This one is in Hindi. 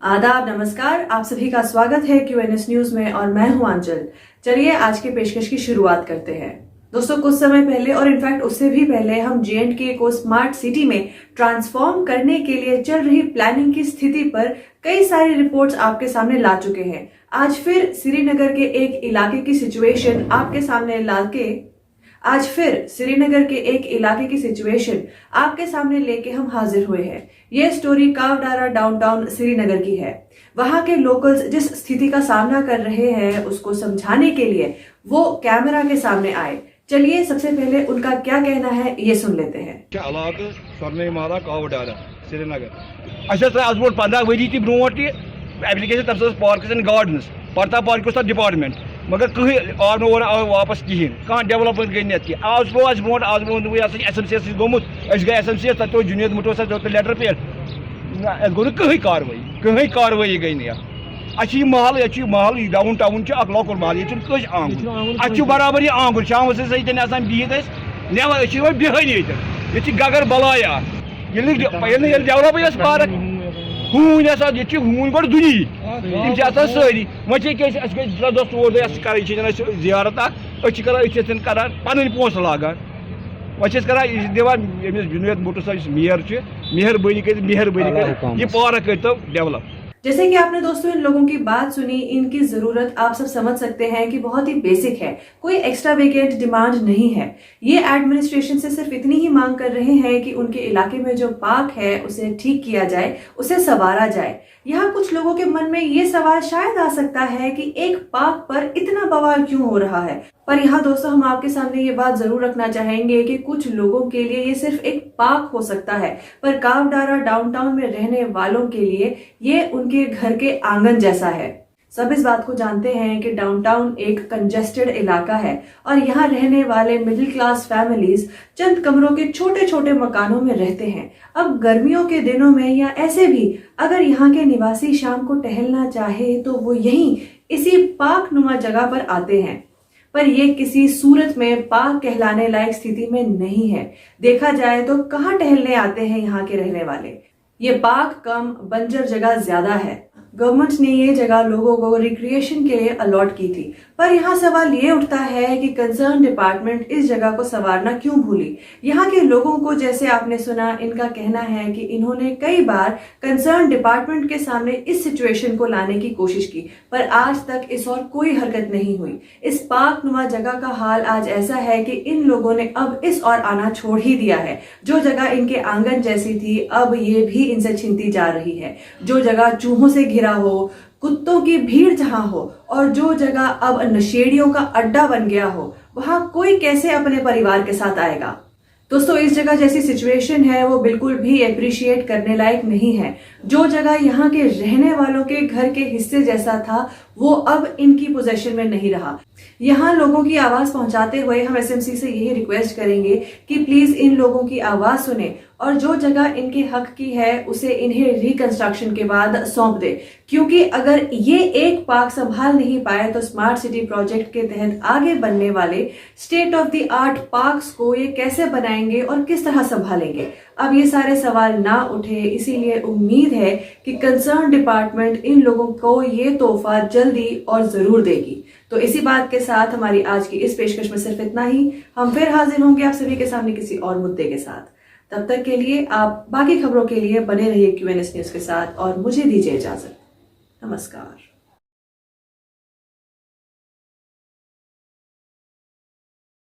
आदाब, नमस्कार। आप सभी का स्वागत है QNS न्यूज में और मैं हूं आंचल। चलिए आज की पेशकश की शुरुआत करते हैं। दोस्तों, कुछ समय पहले और इनफैक्ट उससे भी पहले हम J&K को स्मार्ट सिटी में ट्रांसफॉर्म करने के लिए चल रही प्लानिंग की स्थिति पर कई सारी रिपोर्ट्स आपके सामने ला चुके हैं। आज फिर श्रीनगर के एक इलाके की सिचुएशन आपके सामने लेके हम हाजिर हुए हैं। ये स्टोरी कावडारा डाउनटाउन श्रीनगर की है। वहां के लोकल्स जिस स्थिति का सामना कर रहे हैं उसको समझाने के लिए वो कैमरा के सामने आए। चलिए सबसे पहले उनका क्या कहना है ये सुन लेते हैं। डिपार्टमेंट मगर कहीं आव नोर वापस कहें कह डेवलपमेंट गई नी आज गो आज ब्रो आज SMCS गोमुत गए SMCS तक जुनेद मुटो लेटर पे गो कहीं कार्रवाई गई नी महल डाउन टाउन लौक महल ये आंगुर बराबर ये आंगुर शाम बिहित नेवर बिहानी ये गगर बलाया डेवलप पार्क हून ये हून गो दुनी तम सारी वह दोर कर जियारत कर पन पोस लागान वह कर दिवान जुनेद मुटो मेयर मेहरबानी कर ये पार्क करो डेवलप। जैसे कि आपने दोस्तों इन लोगों की बात सुनी, इनकी जरूरत आप सब समझ सकते हैं कि बहुत ही बेसिक है, कोई एक्स्ट्रा वेकेंट डिमांड नहीं है। ये एडमिनिस्ट्रेशन से सिर्फ इतनी ही मांग कर रहे हैं कि उनके इलाके में जो पार्क है उसे ठीक किया जाए, उसे संवारा जाए। यहाँ कुछ लोगों के मन में ये सवाल शायद आ सकता है कि एक पार्क पर इतना बवाल क्यों हो रहा है, पर यहाँ दोस्तों हम आपके सामने ये बात जरूर रखना चाहेंगे कि कुछ लोगों के लिए ये सिर्फ एक पार्क हो सकता है, पर कावडारा डाउनटाउन में रहने वालों के लिए ये उनके घर के आंगन जैसा है। सब इस बात को जानते हैं कि डाउनटाउन एक कंजेस्टेड इलाका है और यहाँ रहने वाले मिडिल क्लास फैमिलीज चंद कमरों के छोटे छोटे मकानों में रहते हैं। अब गर्मियों के दिनों में या ऐसे भी अगर यहाँ के निवासी शाम को टहलना चाहे तो वो यहीं इसी पार्क नुमा जगह पर आते हैं, पर ये किसी सूरत में पार्क कहलाने लायक स्थिति में नहीं है। देखा जाए तो कहाँ टहलने आते हैं यहाँ के रहने वाले। ये पार्क कम बंजर जगह ज्यादा है। गवर्नमेंट ने ये जगह लोगों को रिक्रिएशन के लिए अलॉट की थी, पर यहाँ सवाल ये उठता है कि कंसर्न डिपार्टमेंट इस जगह को संवारना क्यों भूली। यहाँ के लोगों को जैसे आपने सुना, इनका कहना है कि इन्होंने कई बार कंसर्न डिपार्टमेंट के सामने इस सिचुएशन को लाने की कोशिश की, पर आज तक इस और कोई हरकत नहीं हुई। इस पार्क नुमा जगह का हाल आज ऐसा है कि इन लोगों ने अब इस और आना छोड़ ही दिया है। जो जगह इनके आंगन जैसी थी अब ये भी इनसे छीनती जा रही है। जो जगह चूहों से घिरा हो, कुत्तों की भीड़ जहां हो और जो जगह अब नशेड़ियों का अड्डा बन गया हो, वहां कोई कैसे अपने परिवार के साथ आएगा। दोस्तों, इस जगह जैसी सिचुएशन है वो बिल्कुल भी अप्रिशिएट करने लायक नहीं है। जो जगह यहाँ के रहने वालों के घर के हिस्से जैसा था वो अब इनकी पोजीशन में नहीं रहा। यहाँ लोगों की आवाज पहुंचाते हुए हम SMC से यही रिक्वेस्ट करेंगे कि प्लीज इन लोगों की आवाज सुने और जो जगह इनके हक की है उसे इन्हें रिकंस्ट्रक्शन के बाद सौंप दे, क्योंकि अगर ये एक पार्क संभाल नहीं पाए तो स्मार्ट सिटी प्रोजेक्ट के तहत आगे बनने वाले state of the art parks को ये कैसे बनाएंगे और किस तरह संभालेंगे। अब ये सारे सवाल ना उठे, इसीलिए उम्मीद है कि कंसर्न डिपार्टमेंट इन लोगों को ये तोहफा जल्दी और जरूर देगी। तो इसी बात के साथ हमारी आज की इस पेशकश में सिर्फ इतना ही। हम फिर हाजिर होंगे आप सभी के सामने किसी और मुद्दे के साथ। तब तक के लिए आप बाकी खबरों के लिए बने रहिए QNS न्यूज के साथ और मुझे दीजिए इजाजत। नमस्कार।